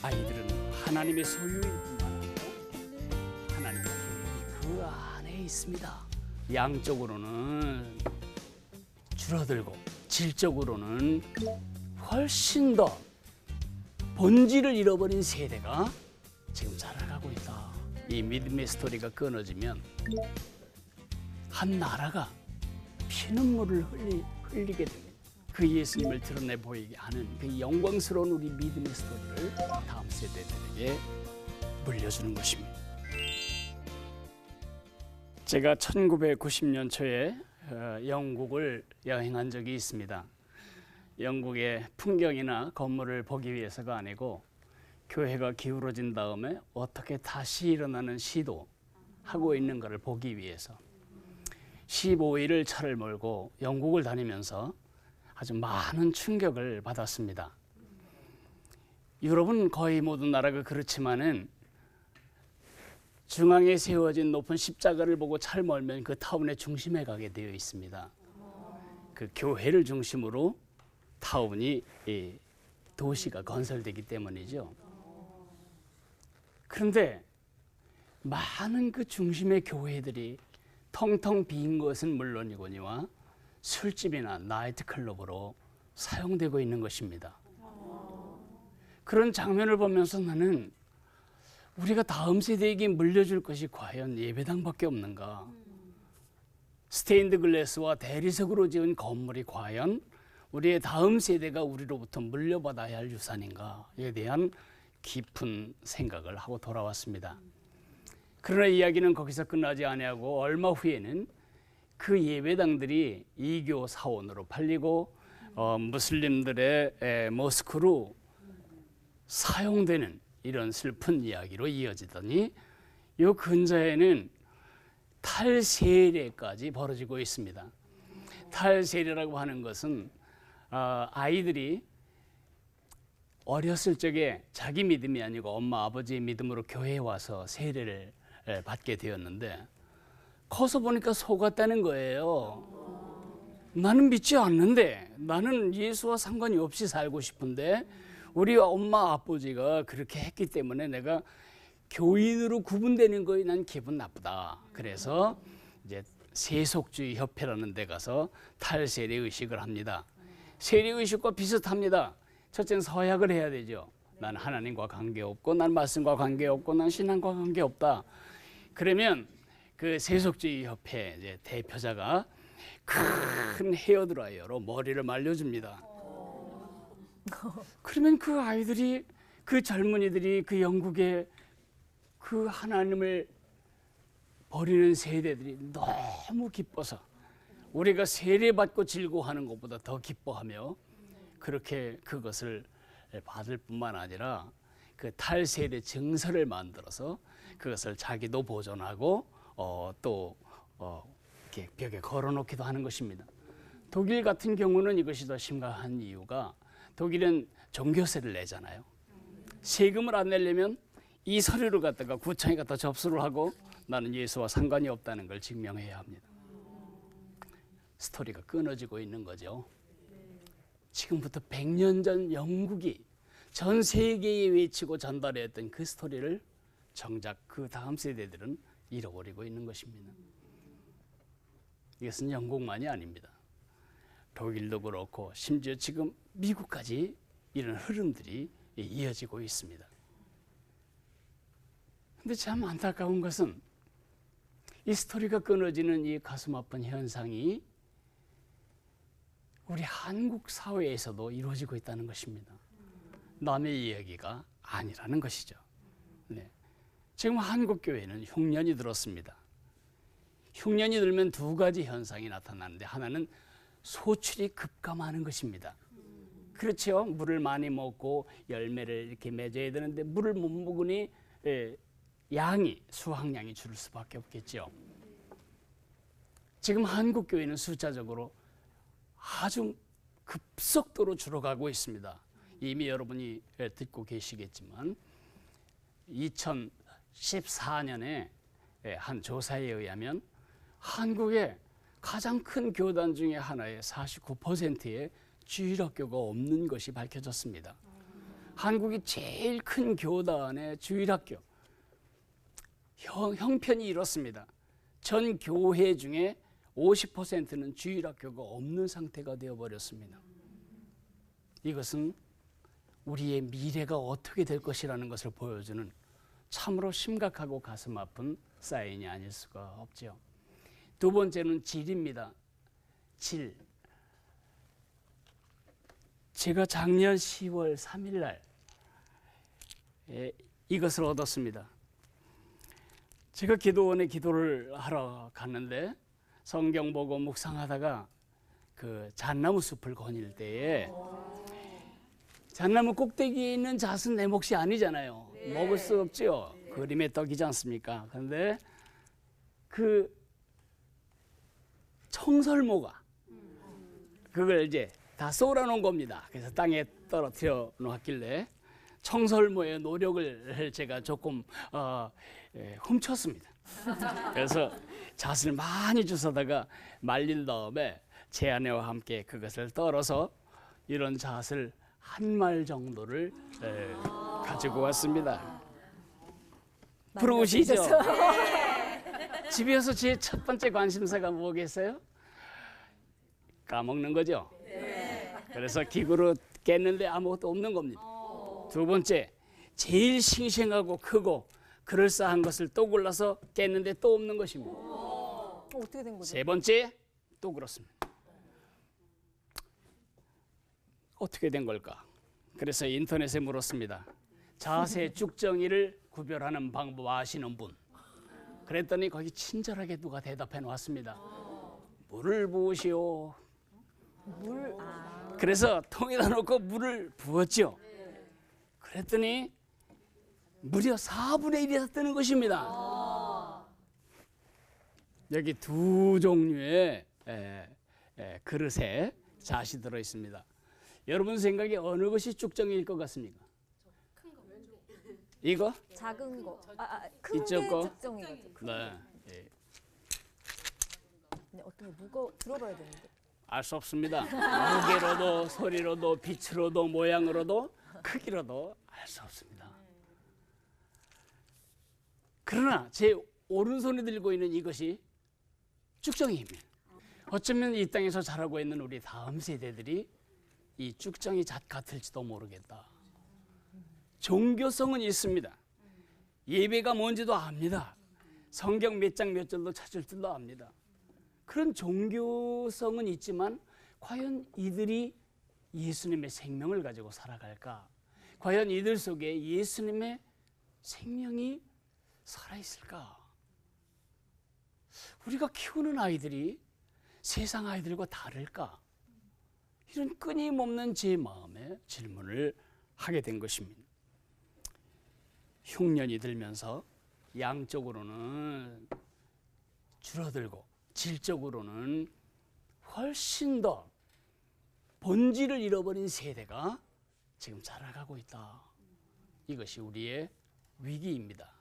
아이들은 하나님의 소유일 뿐만 아니라 하나님의 계획이 그 안에 있습니다. 양적으로는 줄어들고 질적으로는 훨씬 더 본질을 잃어버린 세대가 지금 자라가고 있다. 이 믿음의 스토리가 끊어지면 한 나라가 피눈물을 흘리게 됩니다. 그 예수님을 드러내 보이게 하는 그 영광스러운 우리 믿음의 스토리를 다음 세대들에게 물려주는 것입니다. 제가 1990년 초에 영국을 여행한 적이 있습니다. 영국의 풍경이나 건물을 보기 위해서가 아니고 교회가 기울어진 다음에 어떻게 다시 일어나는 시도하고 있는가를 보기 위해서 15일을 차를 몰고 영국을 다니면서 아주 많은 충격을 받았습니다. 유럽은 거의 모든 나라가 그렇지만은 중앙에 세워진 높은 십자가를 보고 차를 몰면 그 타운의 중심에 가게 되어 있습니다. 그 교회를 중심으로 타운이 도시가 건설되기 때문이죠. 그런데 많은 그 중심의 교회들이 텅텅 빈 것은 물론이거니와 술집이나 나이트클럽으로 사용되고 있는 것입니다. 그런 장면을 보면서 나는 우리가 다음 세대에게 물려줄 것이 과연 예배당밖에 없는가? 스테인드 글래스와 대리석으로 지은 건물이 과연 우리의 다음 세대가 우리로부터 물려받아야 할 유산인가에 대한 깊은 생각을 하고 돌아왔습니다. 그러나 이야기는 거기서 끝나지 아니하고 얼마 후에는 그 예배당들이 이교 사원으로 팔리고 무슬림들의 모스크로 사용되는 이런 슬픈 이야기로 이어지더니 이 근자에는 탈세례까지 벌어지고 있습니다. 탈세례라고 하는 것은 아이들이 어렸을 적에 자기 믿음이 아니고 엄마 아버지의 믿음으로 교회에 와서 세례를 받게 되었는데 커서 보니까 속았다는 거예요. 나는 믿지 않는데, 나는 예수와 상관이 없이 살고 싶은데 우리 엄마 아버지가 그렇게 했기 때문에 내가 교인으로 구분되는 거에 난 기분 나쁘다. 그래서 이제 세속주의 협회라는 데 가서 탈세례 의식을 합니다. 세례 의식과 비슷합니다. 첫째는 서약을 해야 되죠. 난 하나님과 관계없고, 난 말씀과 관계없고, 난 신앙과 관계없다. 그러면 그 세속주의 협회 이제 대표자가 큰 헤어드라이어로 머리를 말려줍니다. 그러면 그 아이들이, 그 젊은이들이 그 영국의 그 하나님을 버리는 세대들이 너무 기뻐서 우리가 세례받고 즐거워하는 것보다 더 기뻐하며 그렇게 그것을 받을 뿐만 아니라 그 탈세례 증서를 만들어서 그것을 자기도 보존하고 또 이렇게 벽에 걸어놓기도 하는 것입니다. 독일 같은 경우는 이것이 더 심각한 이유가 독일은 종교세를 내잖아요. 세금을 안 내려면 이 서류를 갖다가 구청에 갖다 접수를 하고 나는 예수와 상관이 없다는 걸 증명해야 합니다. 스토리가 끊어지고 있는 거죠. 지금부터 100년 전 영국이 전 세계에 외치고 전달했던 그 스토리를 정작 그 다음 세대들은 잃어버리고 있는 것입니다. 이것은 영국만이 아닙니다. 독일도 그렇고 심지어 지금 미국까지 이런 흐름들이 이어지고 있습니다. 그런데 참 안타까운 것은 이 스토리가 끊어지는 이 가슴 아픈 현상이 우리 한국 사회에서도 이루어지고 있다는 것입니다. 남의 이야기가 아니라는 것이죠. 네. 지금 한국 교회는 흉년이 들었습니다. 흉년이 들면 두 가지 현상이 나타나는데 하나는 소출이 급감하는 것입니다. 그렇죠. 물을 많이 먹고 열매를 이렇게 맺어야 되는데 물을 못 먹으니 수확량이 줄을 수밖에 없겠죠. 지금 한국 교회는 숫자적으로 아주 급속도로 줄어가고 있습니다. 이미 여러분이 듣고 계시겠지만 2014년에 한 조사에 의하면 한국의 가장 큰 교단 중에 하나의 49%의 주일학교가 없는 것이 밝혀졌습니다. 한국이 제일 큰 교단의 주일학교. 형편이 이렇습니다. 전 교회 중에 50%는 주일학교가 없는 상태가 되어버렸습니다. 이것은 우리의 미래가 어떻게 될 것이라는 것을 보여주는 참으로 심각하고 가슴 아픈 사인이 아닐 수가 없죠. 두 번째는 질입니다. 질. 제가 작년 10월 3일 날 이것을 얻었습니다. 제가 기도원에 기도를 하러 갔는데 성경 보고 묵상하다가 그 잣나무 숲을 거닐 때에 잣나무 꼭대기에 있는 잣은 내 몫이 아니잖아요. 먹을 수 없죠. 그림의 떡이지 않습니까? 그런데 그 청설모가 그걸 이제 다 쏘아놓은 겁니다. 그래서 땅에 떨어뜨려 놓았길래 청설모의 노력을 제가 조금 훔쳤습니다. 그래서 잣을 많이 주워다가 말린 다음에 제 아내와 함께 그것을 떨어서 이런 잣을 한 말 정도를 가지고 왔습니다. 부러우시죠? 집에 와서 제 첫 번째 관심사가 뭐겠어요? 까먹는 거죠. 그래서 기구로 깼는데 아무것도 없는 겁니다. 두 번째, 제일 싱싱하고 크고 그럴싸한 것을 또 골라서 깼는데 또 없는 것입니다. 어떻게 된 거죠? 세 번째, 또 그렇습니다. 어떻게 된 걸까? 그래서 인터넷에 물었습니다. 자세 쭉정이를 구별하는 방법 아시는 분? 그랬더니 거기 친절하게 누가 대답해 놓았습니다. 물을 부으시오. 물. 그래서 통에다 놓고 물을 부었죠. 그랬더니 무려 4분의 1이 뜨는 것입니다. 여기 두 종류의 그릇에 잣이 들어 있습니다. 여러분 생각에 어느 것이 쭉정이일 것 같습니까? 이거? 작은 거. 큰 게 이쪽 거? 측정이거든. 네. 예. 근데 어떤 게 들어봐야 되는데. 알 수 없습니다. 무게로도 소리로도 빛으로도 모양으로도 크기로도 알 수 없습니다. 그러나 제 오른손에 들고 있는 이것이 쭉정이입니다. 어쩌면 이 땅에서 자라고 있는 우리 다음 세대들이 이 쭉정이 잣 같을지도 모르겠다. 종교성은 있습니다. 예배가 뭔지도 압니다. 성경 몇 장 몇 절도 찾을 줄도 압니다. 그런 종교성은 있지만 과연 이들이 예수님의 생명을 가지고 살아갈까? 과연 이들 속에 예수님의 생명이 살아있을까? 우리가 키우는 아이들이 세상 아이들과 다를까? 이런 끊임없는 제 마음에 질문을 하게 된 것입니다. 흉년이 들면서 양적으로는 줄어들고 질적으로는 훨씬 더 본질을 잃어버린 세대가 지금 자라가고 있다. 이것이 우리의 위기입니다.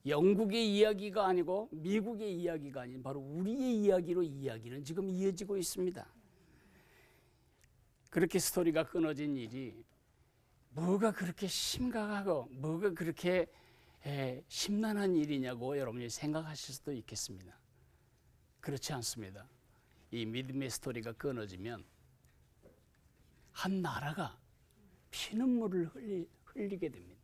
영국의 이야기가 아니고 미국의 이야기가 아닌 바로 우리의 이야기로 이야기는 지금 이어지고 있습니다. 그렇게 스토리가 끊어진 일이 뭐가 그렇게 심각하고 뭐가 그렇게 심란한 일이냐고 여러분이 생각하실 수도 있겠습니다. 그렇지 않습니다. 이 믿음의 스토리가 끊어지면 한 나라가 피눈물을 흘리게 됩니다.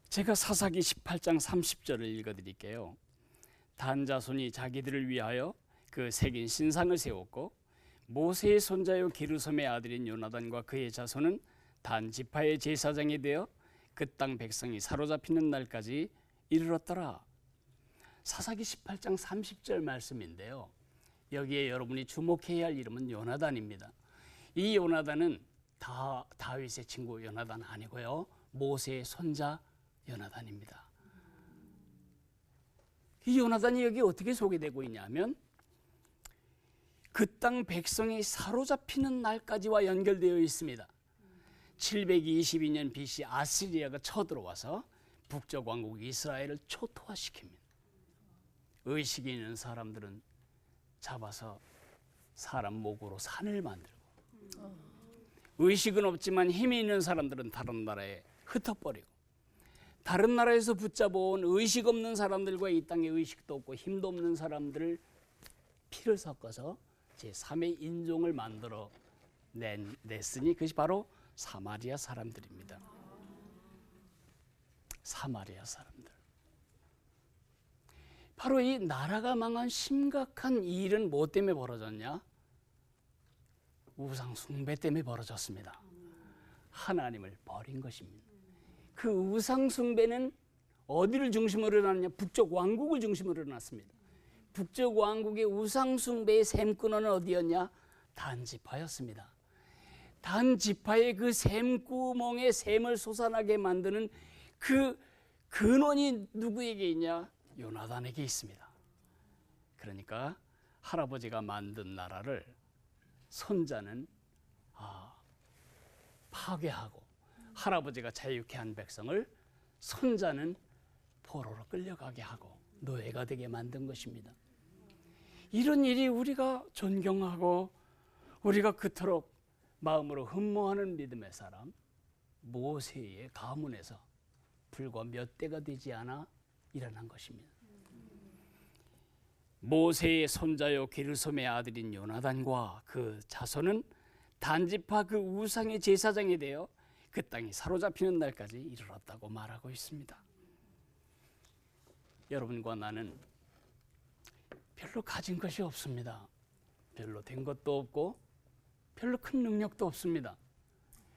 제가 사사기 18장 30절을 읽어드릴게요. 단 자손이 자기들을 위하여 그 새긴 신상을 세웠고 모세의 손자요 게르솜의 아들인 요나단과 그의 자손은 단 지파의 제사장이 되어 그 땅 백성이 사로잡히는 날까지 이르렀더라. 사사기 18장 30절 말씀인데요. 여기에 여러분이 주목해야 할 이름은 요나단입니다. 이 요나단은 다윗의 친구 요나단 아니고요. 모세의 손자 요나단입니다. 이 요나단이 여기 어떻게 소개되고 있냐면 그 땅 백성이 사로잡히는 날까지와 연결되어 있습니다. 722년 BC 아시리아가 쳐들어와서 북쪽 왕국 이스라엘을 초토화시킵니다. 의식이 있는 사람들은 잡아서 사람 목으로 산을 만들고 의식은 없지만 힘이 있는 사람들은 다른 나라에 흩어버리고 다른 나라에서 붙잡아온 의식 없는 사람들과 이 땅에 의식도 없고 힘도 없는 사람들을 피를 섞어서 제3의 인종을 만들어 냈으니 그것이 바로 사마리아 사람들입니다. 사마리아 사람들. 바로 이 나라가 망한 심각한 이 일은 뭐 때문에 벌어졌냐? 우상 숭배 때문에 벌어졌습니다. 하나님을 버린 것입니다. 그 우상 숭배는 어디를 중심으로 일어났냐? 북쪽 왕국을 중심으로 일어났습니다. 북쪽 왕국의 우상 숭배의 샘근원은 어디였냐? 단지파였습니다. 단지파의 그 샘구멍에 샘을 솟아나게 만드는 그 근원이 누구에게 있냐? 요나단에게 있습니다. 그러니까 할아버지가 만든 나라를 손자는 파괴하고 할아버지가 자유케 한 백성을 손자는 포로로 끌려가게 하고 노예가 되게 만든 것입니다. 이런 일이 우리가 존경하고 우리가 그토록 마음으로 흠모하는 믿음의 사람 모세의 가문에서 불과 몇 대가 되지 않아 일어난 것입니다. 모세의 손자요 게르솜의 아들인 요나단과 그 자손은 단지파 그 우상의 제사장이 되어 그 땅이 사로잡히는 날까지 이르렀다고 말하고 있습니다. 여러분과 나는 별로 가진 것이 없습니다. 별로 된 것도 없고 별로 큰 능력도 없습니다.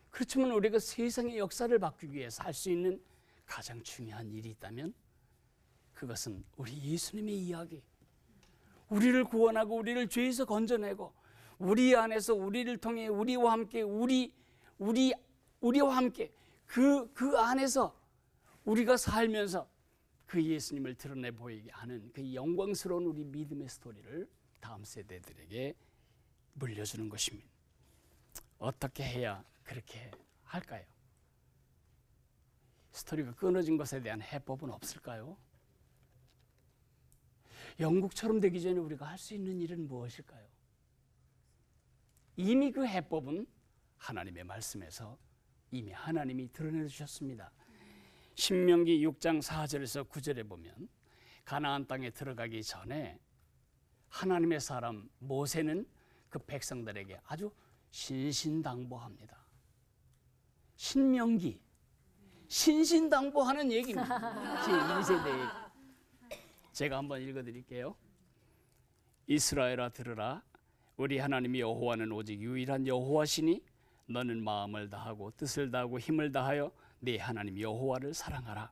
그렇지만 우리가 세상의 역사를 바꾸기 위해서 할 수 있는 가장 중요한 일이 있다면 그것은 우리 예수님의 이야기, 우리를 구원하고 우리를 죄에서 건져내고 우리 안에서 우리를 통해 우리와 함께 우리와 함께 그 안에서 우리가 살면서 그 예수님을 드러내 보이게 하는 그 영광스러운 우리 믿음의 스토리를 다음 세대들에게 물려주는 것입니다. 어떻게 해야 그렇게 할까요? 스토리가 끊어진 것에 대한 해법은 없을까요? 영국처럼 되기 전에 우리가 할 수 있는 일은 무엇일까요? 이미 그 해법은 하나님의 말씀에서 이미 하나님이 드러내 주셨습니다. 신명기 6장 4절에서 9절에 보면 가나안 땅에 들어가기 전에 하나님의 사람 모세는 그 백성들에게 아주 신신당부합니다. 신명기 신신당부하는 얘기입니다. 제2세대 얘기. 제가 한번 읽어드릴게요. 이스라엘아 들으라. 우리 하나님 여호와는 오직 유일한 여호와시니 너는 마음을 다하고 뜻을 다하고 힘을 다하여 네 하나님 여호와를 사랑하라.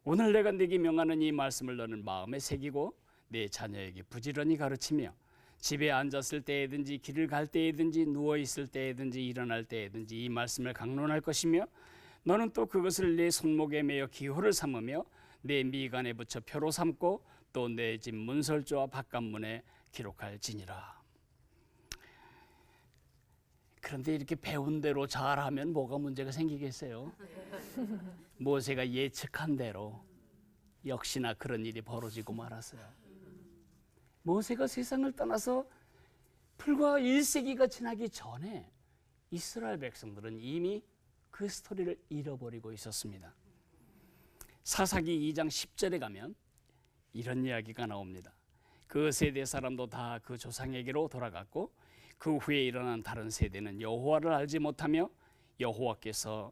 오늘 내가 네게 명하는 이 말씀을 너는 마음에 새기고 네 자녀에게 부지런히 가르치며 집에 앉았을 때에든지 길을 갈 때에든지 누워 있을 때에든지 일어날 때에든지 이 말씀을 강론할 것이며 너는 또 그것을 네 손목에 매어 기호를 삼으며 내 미간에 붙여 표로 삼고 또 내 집 문설주와 바깥문에 기록할지니라. 그런데 이렇게 배운 대로 잘하면 뭐가 문제가 생기겠어요? 모세가 예측한 대로 역시나 그런 일이 벌어지고 말았어요. 모세가 세상을 떠나서 불과 1세기가 지나기 전에 이스라엘 백성들은 이미 그 스토리를 잃어버리고 있었습니다. 사사기 2장 10절에 가면 이런 이야기가 나옵니다. 그 세대 사람도 다 그 조상에게로 돌아갔고 그 후에 일어난 다른 세대는 여호와를 알지 못하며 여호와께서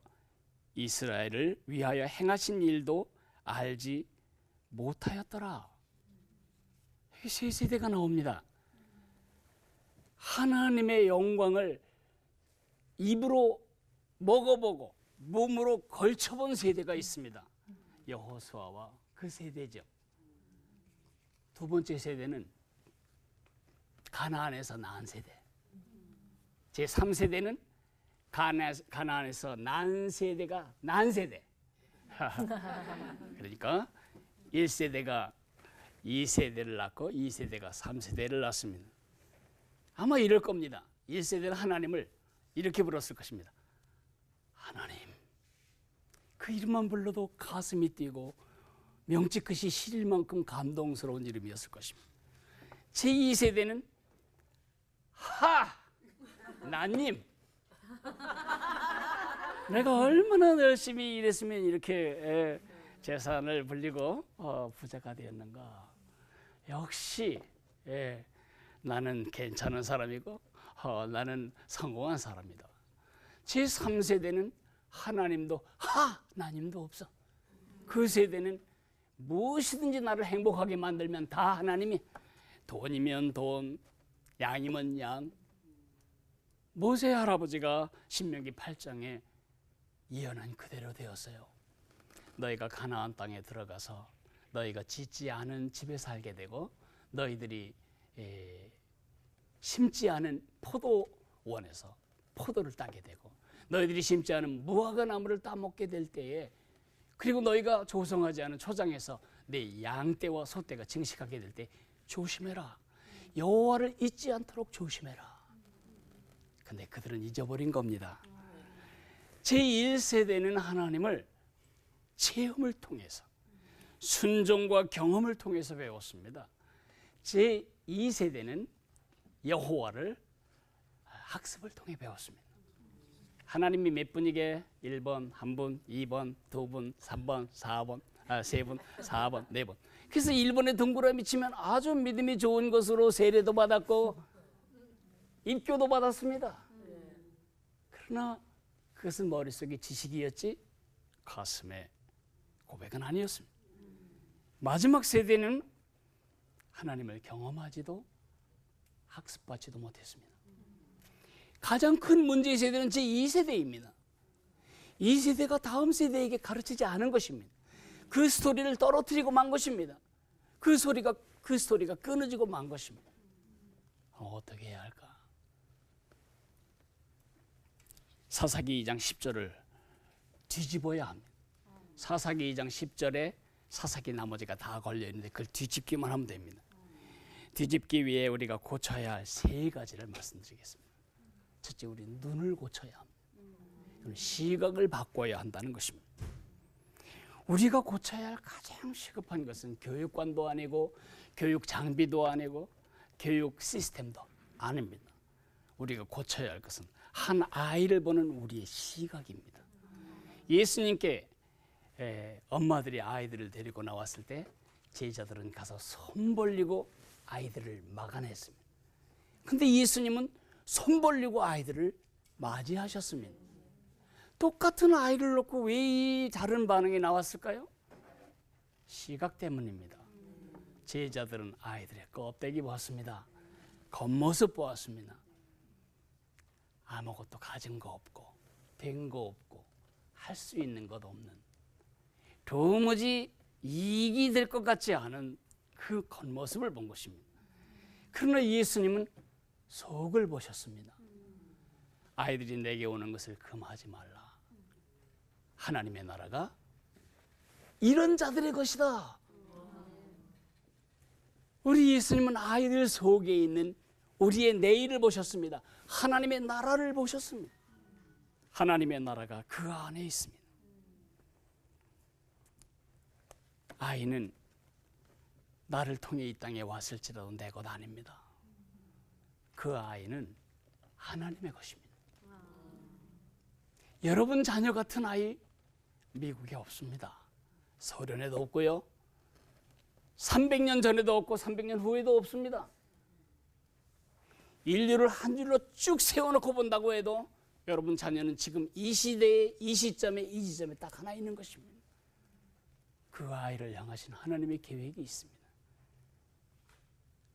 이스라엘을 위하여 행하신 일도 알지 못하였더라. 세 세대가 나옵니다. 하나님의 영광을 입으로 먹어보고 몸으로 걸쳐본 세대가 있습니다. 여호수아와 그 세대죠. 두 번째 세대는 가나안에서 낳은 세대. 제 3세대는 가나안에서 낳은 세대가 낳은 세대. 그러니까 1세대가 2세대를 낳고 2세대가 3세대를 낳습니다. 아마 이럴 겁니다. 1세대는 하나님을 이렇게 불렀을 것입니다. 하나님. 그 이름만 불러도 가슴이 뛰고 명찍듯이 시릴 만큼 감동스러운 이름이었을 것입니다. 제2세대는 나님. 내가 얼마나 열심히 일했으면 이렇게 재산을 불리고 부자가 되었는가. 역시 나는 괜찮은 사람이고 나는 성공한 사람이다. 제 3세대는 하나님도 없어. 그 세대는 무엇이든지 나를 행복하게 만들면 다 하나님이, 돈이면 돈, 양이면 양. 모세 할아버지가 신명기 8장에 예언한 그대로 되었어요. 너희가 가나안 땅에 들어가서 너희가 짓지 않은 집에 살게 되고 너희들이 심지 않은 포도원에서 포도를 따게 되고 너희들이 심지 않은 무화과 나무를 따먹게 될 때에, 그리고 너희가 조성하지 않은 초장에서 내 양떼와 소떼가 증식하게 될 때 조심해라. 여호와를 잊지 않도록 조심해라. 근데 그들은 잊어버린 겁니다. 제1세대는 하나님을 체험을 통해서, 순종과 경험을 통해서 배웠습니다. 제2세대는 여호와를 학습을 통해 배웠습니다. 하나님이 몇 분이게 1번, 1분, 2번, 2분, 3번, 4번, 3분, 4번, 4번. 그래서 1번에 동그라미 치면 아주 믿음이 좋은 것으로 세례도 받았고 입교도 받았습니다. 그러나 그것은 머릿속에 지식이었지 가슴에 고백은 아니었습니다. 마지막 세대는 하나님을 경험하지도 학습받지도 못했습니다. 가장 큰 문제의 세대는 제2세대입니다. 이 세대가 다음 세대에게 가르치지 않은 것입니다. 그 스토리를 떨어뜨리고 만 것입니다. 그 스토리가 끊어지고 만 것입니다. 어떻게 해야 할까? 사사기 2장 10절을 뒤집어야 합니다. 사사기 2장 10절에 사사기 나머지가 다 걸려 있는데 그걸 뒤집기만 하면 됩니다. 뒤집기 위해 우리가 고쳐야 할 3가지를 말씀드리겠습니다. 첫째, 우리 눈을 고쳐야 합니다. 시각을 바꿔야 한다는 것입니다. 우리가 고쳐야 할 가장 시급한 것은 교육관도 아니고 교육 장비도 아니고 교육 시스템도 아닙니다. 우리가 고쳐야 할 것은 한 아이를 보는 우리의 시각입니다. 예수님께 엄마들이 아이들을 데리고 나왔을 때 제자들은 가서 손 벌리고 아이들을 막아냈습니다. 근데 예수님은 손 벌리고 아이들을 맞이하셨습니다. 똑같은 아이를 놓고 왜 이 다른 반응이 나왔을까요? 시각 때문입니다. 제자들은 아이들의 껍데기 보았습니다. 겉모습 보았습니다. 아무것도 가진 거 없고 된 거 없고 할 수 있는 것 없는, 도무지 이익이 될 것 같지 않은 그 겉모습을 본 것입니다. 그러나 예수님은 속을 보셨습니다. 아이들이 내게 오는 것을 금하지 말라. 하나님의 나라가 이런 자들의 것이다. 우리 예수님은 아이들 속에 있는 우리의 내일을 보셨습니다. 하나님의 나라를 보셨습니다. 하나님의 나라가 그 안에 있습니다. 아이는 나를 통해 이 땅에 왔을지라도 내 것 아닙니다. 그 아이는 하나님의 것입니다. 여러분 자녀 같은 아이 미국에 없습니다. 소련에도 없고요. 300년 전에도 없고 300년 후에도 없습니다. 인류를 한 줄로 쭉 세워놓고 본다고 해도 여러분 자녀는 지금 이 시대에 이 시점에 이 지점에 딱 하나 있는 것입니다. 그 아이를 향하신 하나님의 계획이 있습니다.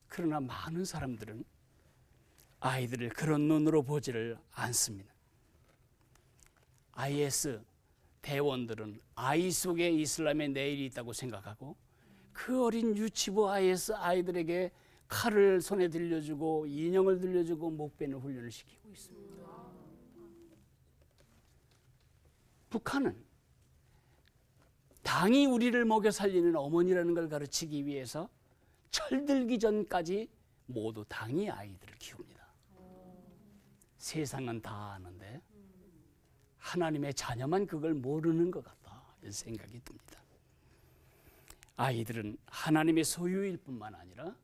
그러나 많은 사람들은 아이들을 그런 눈으로 보지를 않습니다. IS 대원들은 아이 속에 이슬람의 내일이 있다고 생각하고 그 어린 유치부 IS 아이들에게 칼을 손에 들려주고 인형을 들려주고 목베는 훈련을 시키고 있습니다. 북한은 당이 우리를 먹여 살리는 어머니라는 걸 가르치기 위해서 철들기 전까지 모두 당이 아이들을 키웁니다. 세상은 다 아는데 하나님의 자녀만 그걸 모르는 것 같다, 이런 생각이 듭니다. 아이들은 하나님의 소유일 뿐만 아니라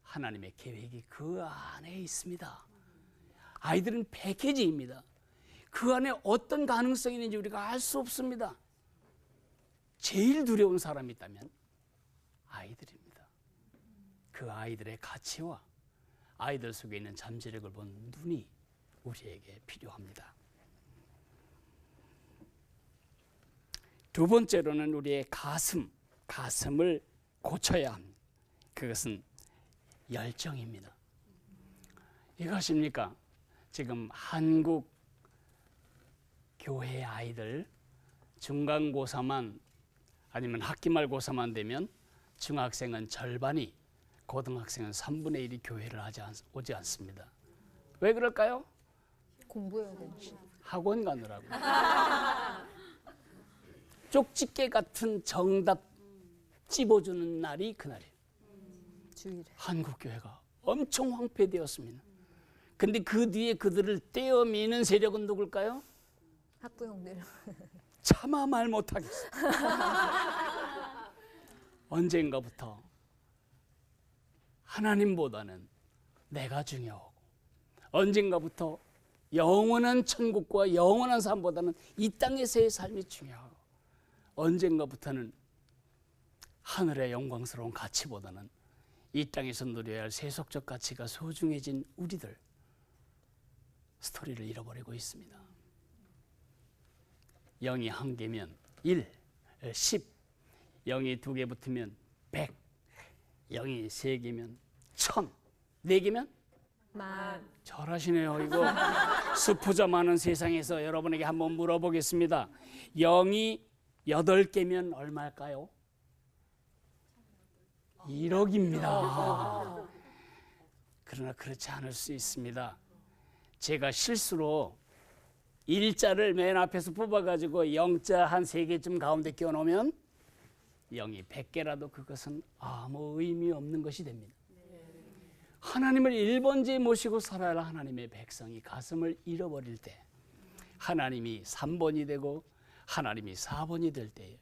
하나님의 계획이 그 안에 있습니다. 아이들은 패키지입니다. 그 안에 어떤 가능성이 있는지 우리가 알 수 없습니다. 제일 두려운 사람이 있다면 아이들입니다. 그 아이들의 가치와 아이들 속에 있는 잠재력을 본 눈이 우리에게 필요합니다. 두 번째로는 우리의 가슴을 고쳐야 합니다. 그것은 열정입니다. 이것입니까? 지금 한국 교회 아이들 중간고사만 아니면 학기말 고사만 되면 중학생은 절반이, 고등학생은 3분의 1이 교회를 오지 않습니다. 왜 그럴까요? 공부해야 되는데. 학원 가느라고. 쪽집게 같은 정답 찝어주는 날이 그날이에요. 주일에. 한국 교회가 엄청 황폐되었습니다. 근데 그 뒤에 그들을 떼어미는 세력은 누굴까요? 학부형들. 차마 말 못하겠어요. 언젠가부터 하나님보다는 내가 중요하고, 언젠가부터 영원한 천국과 영원한 삶보다는 이 땅에서의 삶이 중요하고, 언젠가부터는 하늘의 영광스러운 가치보다는 이 땅에서 누려야 할 세속적 가치가 소중해진 우리들, 스토리를 잃어버리고 있습니다. 0이 1개면 1, 10, 0이 2개 붙으면 100, 0이 3개면 1000, 4개면 만. 잘하시네요. 이거 스푸자 많은 세상에서 여러분에게 한번 물어보겠습니다. 0이 8개면 얼마일까요? 1억입니다. 그러나 그렇지 않을 수 있습니다. 제가 실수로 일자를 맨 앞에서 뽑아가지고 영자 한 3개쯤 가운데 끼워놓으면 0이 100개라도 그것은 아무 의미 없는 것이 됩니다. 하나님을 1번지에 모시고 살아야 할 하나님의 백성이 가슴을 잃어버릴 때, 하나님이 3번이 되고 하나님이 4번이 될 때에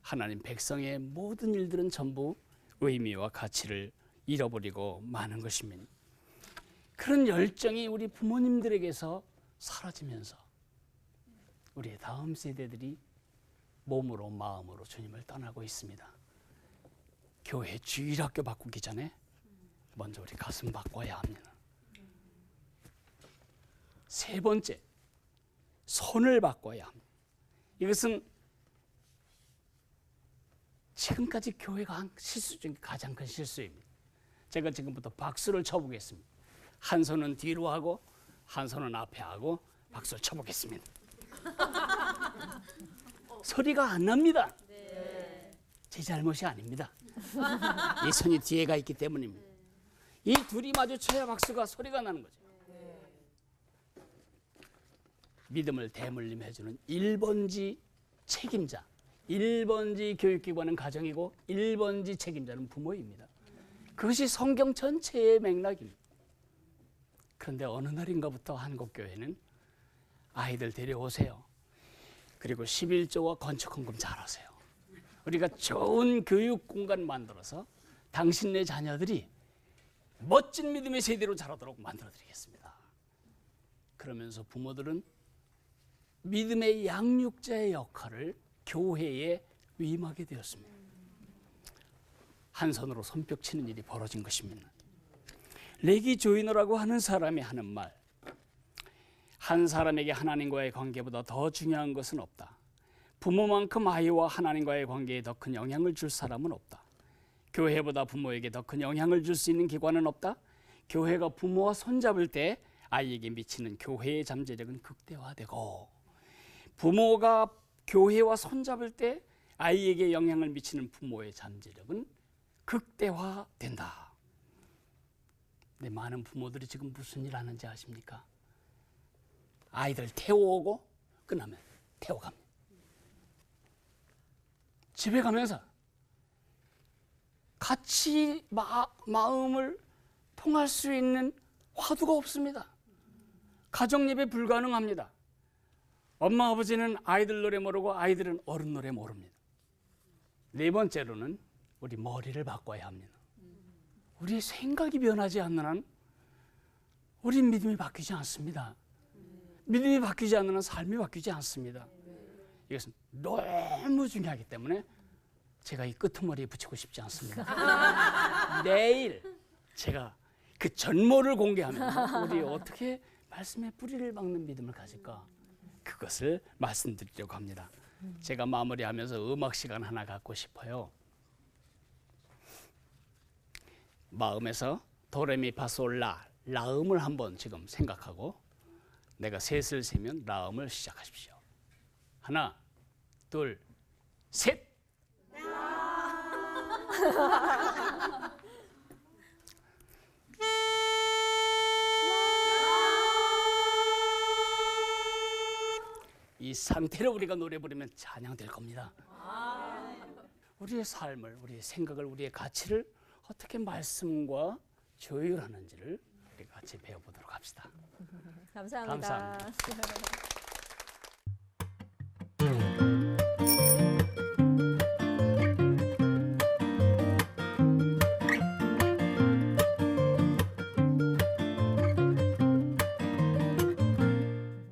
하나님 백성의 모든 일들은 전부 의미와 가치를 잃어버리고 마는 것입니다. 그런 열정이 우리 부모님들에게서 사라지면서 우리의 다음 세대들이 몸으로 마음으로 주님을 떠나고 있습니다. 교회 주일학교 바꾸기 전에 먼저 우리 가슴 바꿔야 합니다. 세 번째, 손을 바꿔야 합니다. 이것은 지금까지 교회가 한 실수 중에 가장 큰 실수입니다. 제가 지금부터 박수를 쳐보겠습니다. 한 손은 뒤로 하고 한 손은 앞에 하고 박수를 쳐보겠습니다. 소리가 안 납니다. 제 잘못이 아닙니다. 이 손이 뒤에가 있기 때문입니다. 이 둘이 마주쳐야 박수가 소리가 나는 거죠. 믿음을 대물림해주는 1번지 책임자, 1번지 교육기관은 가정이고 1번지 책임자는 부모입니다. 그것이 성경 전체의 맥락입니다. 그런데 어느 날인가부터 한국교회는 아이들 데려오세요. 그리고 11조와 건축헌금 잘하세요. 우리가 좋은 교육 공간 만들어서 당신네 자녀들이 멋진 믿음의 세대로 자라도록 만들어드리겠습니다. 그러면서 부모들은 믿음의 양육자의 역할을 교회에 위임하게 되었습니다. 한 손으로 손뼉 치는 일이 벌어진 것입니다. 레기 조이너라고 하는 사람이 하는 말, 한 사람에게 하나님과의 관계보다 더 중요한 것은 없다. 부모만큼 아이와 하나님과의 관계에 더 큰 영향을 줄 사람은 없다. 교회보다 부모에게 더 큰 영향을 줄 수 있는 기관은 없다. 교회가 부모와 손잡을 때 아이에게 미치는 교회의 잠재력은 극대화되고, 부모가 교회와 손잡을 때 아이에게 영향을 미치는 부모의 잠재력은 극대화된다. 근데 많은 부모들이 지금 무슨 일 하는지 아십니까? 아이들 태워오고 끝나면 태워갑니다. 집에 가면서 같이 마음을 통할 수 있는 화두가 없습니다. 가정 예배 불가능합니다. 엄마 아버지는 아이들 노래 모르고 아이들은 어른 노래 모릅니다. 네 번째로는 우리 머리를 바꿔야 합니다. 우리의 생각이 변하지 않는 한 우리 믿음이 바뀌지 않습니다. 믿음이 바뀌지 않는 한 삶이 바뀌지 않습니다. 이것은 너무 중요하기 때문에 제가 이 끄트머리에 붙이고 싶지 않습니다. 내일 제가 그 전모를 공개하면 우리 어떻게 말씀의 뿌리를 박는 믿음을 가질까? 그것을 말씀드리려고 합니다. 제가 마무리하면서 음악 시간 하나 갖고 싶어요. 마음에서 도레미파솔라 라음을 한번 지금 생각하고 내가 셋을 세면 라음을 시작하십시오. 하나, 둘, 셋. 이 상태로 우리가 노래 부르면 찬양될 겁니다. 우리의 삶을, 우리의 생각을, 우리의 가치를 어떻게 말씀과 조율하는지를 우리 같이 배워보도록 합시다. 감사합니다. 감사합니다.